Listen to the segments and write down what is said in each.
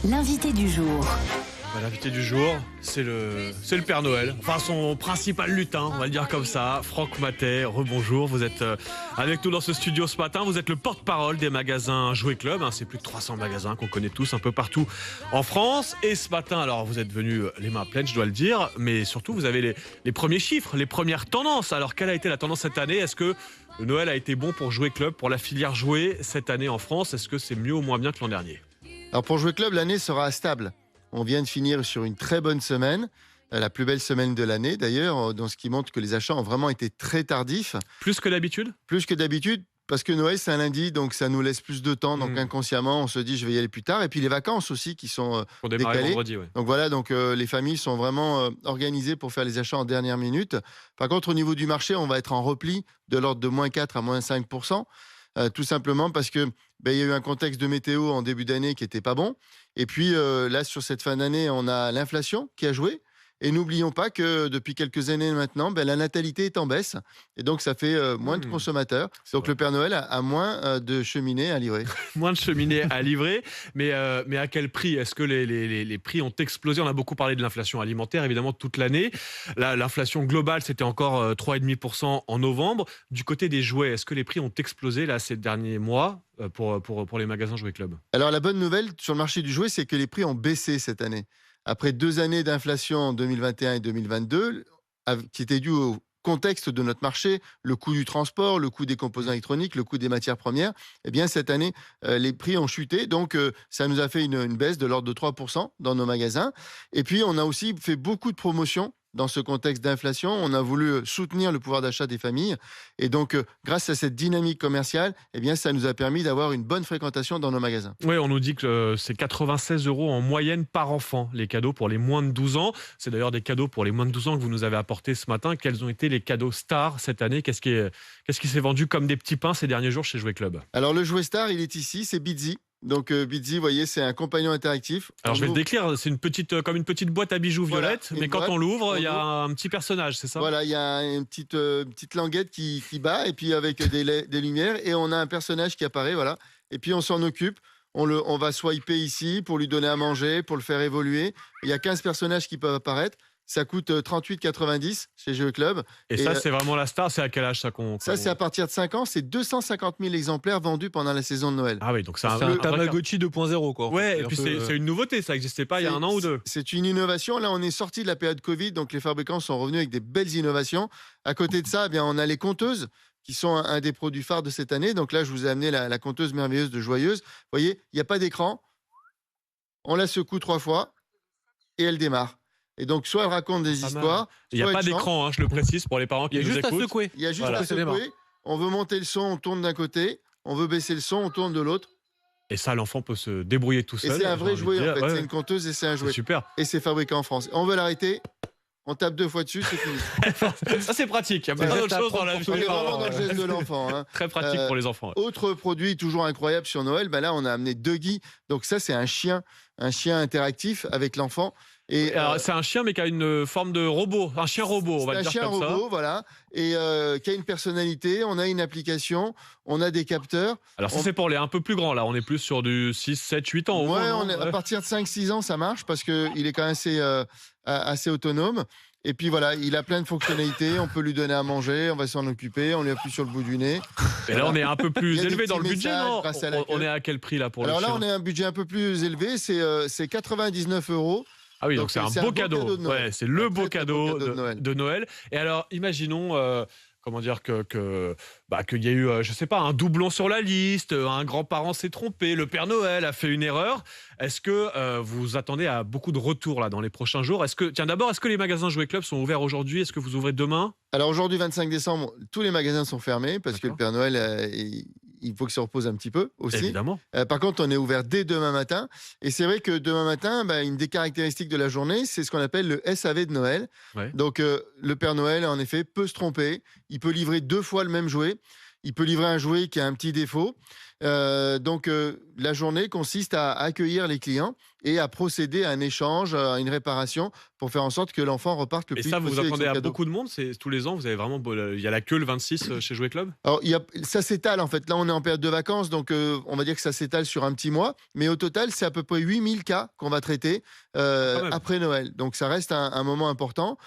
L'invité du jour. L'invité du jour, c'est le Père Noël. Enfin, son principal lutin, on va le dire comme ça. Franck Mathey, rebonjour. Vous êtes avec nous dans ce studio ce matin. Vous êtes le porte-parole des magasins Jouet Club. C'est plus de 300 magasins qu'on connaît tous un peu partout en France. Et ce matin, alors vous êtes venu les mains pleines, je dois le dire. Mais surtout, vous avez les premiers chiffres, les premières tendances. Alors, quelle a été la tendance cette année ? Est-ce que le Noël a été bon pour Jouet Club, pour la filière jouet cette année en France ? Est-ce que c'est mieux ou moins bien que l'an dernier ? Alors pour Jouet Club, l'année sera stable. On vient de finir sur une très bonne semaine, la plus belle semaine de l'année d'ailleurs, dans ce qui montre que les achats ont vraiment été très tardifs. Plus que d'habitude ? Plus que d'habitude, parce que Noël c'est un lundi, donc ça nous laisse plus de temps. Donc inconsciemment, on se dit je vais y aller plus tard. Et puis les vacances aussi qui sont Pour démarrer décalées. vendredi, ouais. Donc voilà, les familles sont vraiment organisées pour faire les achats en dernière minute. Par contre, au niveau du marché, on va être en repli de l'ordre de moins 4 à moins 5%. Tout simplement parce que il y a eu un contexte de météo en début d'année qui était pas bon. Et puis là, sur cette fin d'année, on a l'inflation qui a joué. Et n'oublions pas que depuis quelques années maintenant, la natalité est en baisse. Et donc, ça fait moins de consommateurs. Donc, le Père Noël a moins de cheminées à livrer. Moins de cheminées à livrer. Mais à quel prix ? Est-ce que les prix ont explosé ? On a beaucoup parlé de l'inflation alimentaire, évidemment, toute l'année. L'inflation globale, c'était encore 3,5% en novembre. Du côté des jouets, est-ce que les prix ont explosé là, ces derniers mois pour les magasins Jouet Club ? Alors, la bonne nouvelle sur le marché du jouet, c'est que les prix ont baissé cette année. Après 2 années d'inflation en 2021 et 2022, qui étaient dues au contexte de notre marché, le coût du transport, le coût des composants électroniques, le coût des matières premières, cette année, les prix ont chuté. Donc, ça nous a fait une baisse de l'ordre de 3% dans nos magasins. Et puis, on a aussi fait beaucoup de promotions. Dans ce contexte d'inflation, on a voulu soutenir le pouvoir d'achat des familles. Et donc, grâce à cette dynamique commerciale, ça nous a permis d'avoir une bonne fréquentation dans nos magasins. Oui, on nous dit que c'est 96 € en moyenne par enfant, les cadeaux pour les moins de 12 ans. C'est d'ailleurs des cadeaux pour les moins de 12 ans que vous nous avez apportés ce matin. Quels ont été les cadeaux stars cette année ? Qu'est-ce qui s'est vendu comme des petits pains ces derniers jours chez Jouet Club ? Alors, le jouet star, il est ici, c'est Bizi. Donc Bizi, vous voyez, c'est un compagnon interactif. Alors je vais le décrire, c'est comme une petite boîte à bijoux violette, mais quand on l'ouvre, il y a un petit personnage, c'est ça ? Voilà, il y a une petite languette qui bat, et puis avec des lumières, et on a un personnage qui apparaît, voilà. Et puis on s'en occupe, on va swiper ici pour lui donner à manger, pour le faire évoluer. Il y a 15 personnages qui peuvent apparaître. Ça coûte 38,90 chez Jouet Club. Et ça, c'est vraiment la star. C'est à quel âge ça c'est à partir de 5 ans. C'est 250 000 exemplaires vendus pendant la saison de Noël. Ah oui, donc c'est un Tamagotchi 2.0, quoi. Ouais, et puis c'est une nouveauté. Ça n'existait pas il y a 1 an ou 2. C'est une innovation. Là, on est sorti de la période Covid, donc les fabricants sont revenus avec des belles innovations. À côté de ça, on a les compteuses qui sont un des produits phares de cette année. Donc là, je vous ai amené la compteuse merveilleuse de Joyeuse. Vous voyez, il n'y a pas d'écran. On la secoue 3 fois et elle démarre. Et donc, soit elle raconte des histoires. Il n'y a pas d'écran, je le précise pour les parents qui nous écoutent. Il y a juste à secouer. On veut monter le son, on tourne d'un côté. On veut baisser le son, on tourne de l'autre. Et ça, l'enfant peut se débrouiller tout seul. Et c'est un vrai jouet, en fait. Ouais. C'est une compteuse et c'est un jouet. C'est super. Et c'est fabriqué en France. On veut l'arrêter. On tape 2 fois dessus, c'est fini. Ça, c'est pratique. Il y a plein d'autres choses dans la vie. On est vraiment dans le geste de l'enfant. Très pratique pour les enfants. Autre produit toujours incroyable sur Noël, là, on a amené Dougie. Donc ça, c'est un chien interactif avec l'enfant. Et alors, c'est un chien, mais qui a une forme de robot. Un chien robot, on va le dire comme ça. Un chien robot, voilà. Et qui a une personnalité. On a une application. On a des capteurs. Alors, ça, c'est pour les un peu plus grands, là. On est plus sur du 6, 7, 8 ans. Ouais, à partir de 5, 6 ans, ça marche parce qu'il est quand même assez autonome. Et puis voilà, il a plein de fonctionnalités. On peut lui donner à manger, on va s'en occuper, on lui appuie sur le bout du nez. Et là, on est un peu plus élevé dans le budget, non ? On est à quel prix là pour le chien ? Alors là, on est à un budget un peu plus élevé. C'est 99 €. Ah oui, donc c'est un beau cadeau. Ouais, c'est le beau cadeau de Noël. Et alors, imaginons, qu'il y a eu, je sais pas, un doublon sur la liste, un grand-parent s'est trompé, le Père Noël a fait une erreur. Est-ce que vous attendez à beaucoup de retours là dans les prochains jours ? Est-ce que les magasins Jouet Club sont ouverts aujourd'hui ? Est-ce que vous ouvrez demain ? Alors aujourd'hui, 25 décembre, tous les magasins sont fermés parce que le Père Noël, il faut qu'il se repose un petit peu aussi. Évidemment. Par contre, on est ouvert dès demain matin. Et c'est vrai que demain matin, une des caractéristiques de la journée, c'est ce qu'on appelle le SAV de Noël. Ouais. Donc, le Père Noël, en effet, peut se tromper. Il peut livrer 2 fois le même jouet. Il peut livrer un jouet qui a un petit défaut. Donc, la journée consiste à accueillir les clients et à procéder à un échange, à une réparation pour faire en sorte que l'enfant reparte le Et plus ça, vite vous possible avec attendez son à cadeau. beaucoup de monde? C'est tous les ans, vous avez vraiment, il y a la queue le 26 chez Jouet Club? Alors, ça s'étale en fait. Là, on est en période de vacances, donc on va dire que ça s'étale sur un petit mois. Mais au total, c'est à peu près 8000 cas qu'on va traiter Quand même. après Noël. Donc, ça reste un moment important.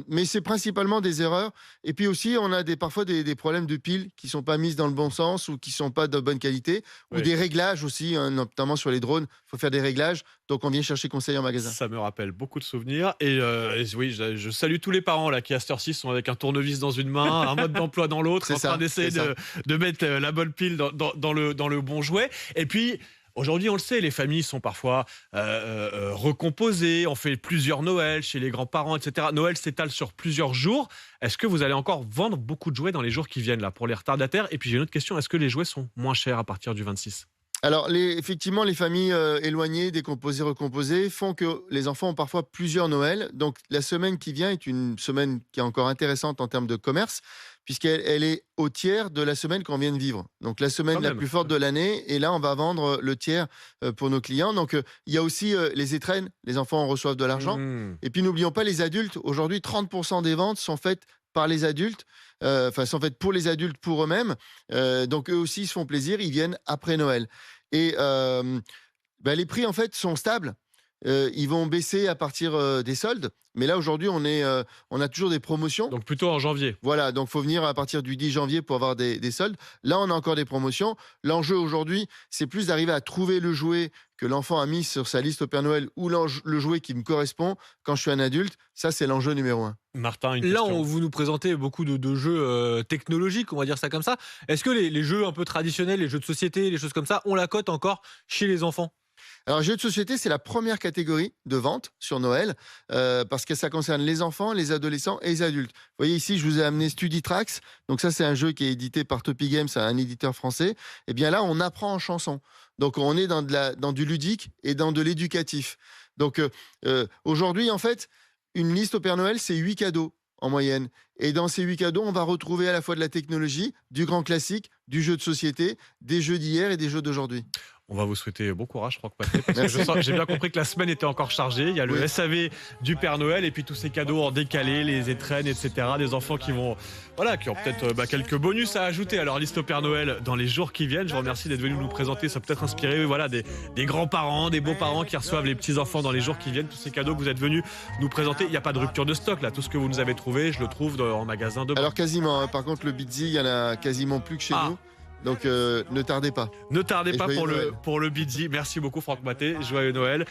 Mais c'est principalement des erreurs. Et puis aussi, on a parfois des problèmes de piles qui ne sont pas mises dans le bon sens ou qui ne sont pas de bonne qualité. Ou Oui. des réglages aussi, hein, notamment sur les drones. Il faut faire des réglages. Donc, on vient chercher conseil en magasin. Ça me rappelle beaucoup de souvenirs. Et oui, je salue tous les parents là, qui, à cette heure-ci, sont avec un tournevis dans une main, un mode d'emploi dans l'autre, C'est en train ça, d'essayer c'est ça. de mettre la bonne pile dans le bon jouet. Et puis, aujourd'hui, on le sait, les familles sont parfois recomposées. On fait plusieurs Noëls chez les grands-parents, etc. Noël s'étale sur plusieurs jours. Est-ce que vous allez encore vendre beaucoup de jouets dans les jours qui viennent là, pour les retardataires? Et puis, j'ai une autre question. Est-ce que les jouets sont moins chers à partir du 26? Alors, effectivement, les familles éloignées, décomposées, recomposées, font que les enfants ont parfois plusieurs Noëls. Donc, la semaine qui vient est une semaine qui est encore intéressante en termes de commerce, puisqu'elle est au tiers de la semaine qu'on vient de vivre. Donc, la semaine Quand la même. plus forte de l'année. Et là, on va vendre le tiers pour nos clients. Donc, il y a aussi les étrennes. Les enfants en reçoivent de l'argent. Mmh. Et puis, n'oublions pas les adultes. Aujourd'hui, 30% des ventes sont faites par les adultes, sont faites pour les adultes, pour eux-mêmes. Donc, eux aussi, ils se font plaisir. Ils viennent après Noël. Et les prix, en fait, sont stables. Ils vont baisser à partir des soldes. Mais là, aujourd'hui, on a toujours des promotions. Donc, plutôt en janvier. Voilà, donc il faut venir à partir du 10 janvier pour avoir des soldes. Là, on a encore des promotions. L'enjeu aujourd'hui, c'est plus d'arriver à trouver le jouet que l'enfant a mis sur sa liste au Père Noël ou le jouet qui me correspond quand je suis un adulte. Ça, c'est l'enjeu numéro 1. Martin, une Là, question. vous nous présentez beaucoup de jeux technologiques, on va dire ça comme ça. Est-ce que les jeux un peu traditionnels, les jeux de société, les choses comme ça, ont la cote encore chez les enfants? Alors, jeux de société, c'est la première catégorie de vente sur Noël parce que ça concerne les enfants, les adolescents et les adultes. Vous voyez ici, je vous ai amené Studitrax. Donc ça, c'est un jeu qui est édité par Topi Games, un éditeur français. Et bien là, on apprend en chanson. Donc on est dans du ludique et dans de l'éducatif. Donc aujourd'hui, en fait, une liste au Père Noël, c'est 8 cadeaux en moyenne. Et dans ces 8 cadeaux, on va retrouver à la fois de la technologie, du grand classique, du jeu de société, des jeux d'hier et des jeux d'aujourd'hui. On va vous souhaiter bon courage, Franck Paté, parce que j'ai bien compris que la semaine était encore chargée. Il y a le Oui. SAV du Père Noël et puis tous ces cadeaux en décalé, les étrennes, etc. Des enfants qui ont peut-être quelques bonus à ajouter à leur liste au Père Noël dans les jours qui viennent. Je vous remercie d'être venu nous présenter. Ça peut être inspiré des grands-parents, des beaux-parents qui reçoivent les petits-enfants dans les jours qui viennent. Tous ces cadeaux que vous êtes venus nous présenter. Il n'y a pas de rupture de stock là. Tout ce que vous nous avez trouvé, je le trouve en magasin demain. Alors quasiment, hein. Par contre, le Bitzy, il y en a quasiment plus que chez nous. Donc ne tardez pas. Ne tardez Et pas joyeux Noël. pour le Bidzi. Merci beaucoup, Franck Maté. Joyeux Noël.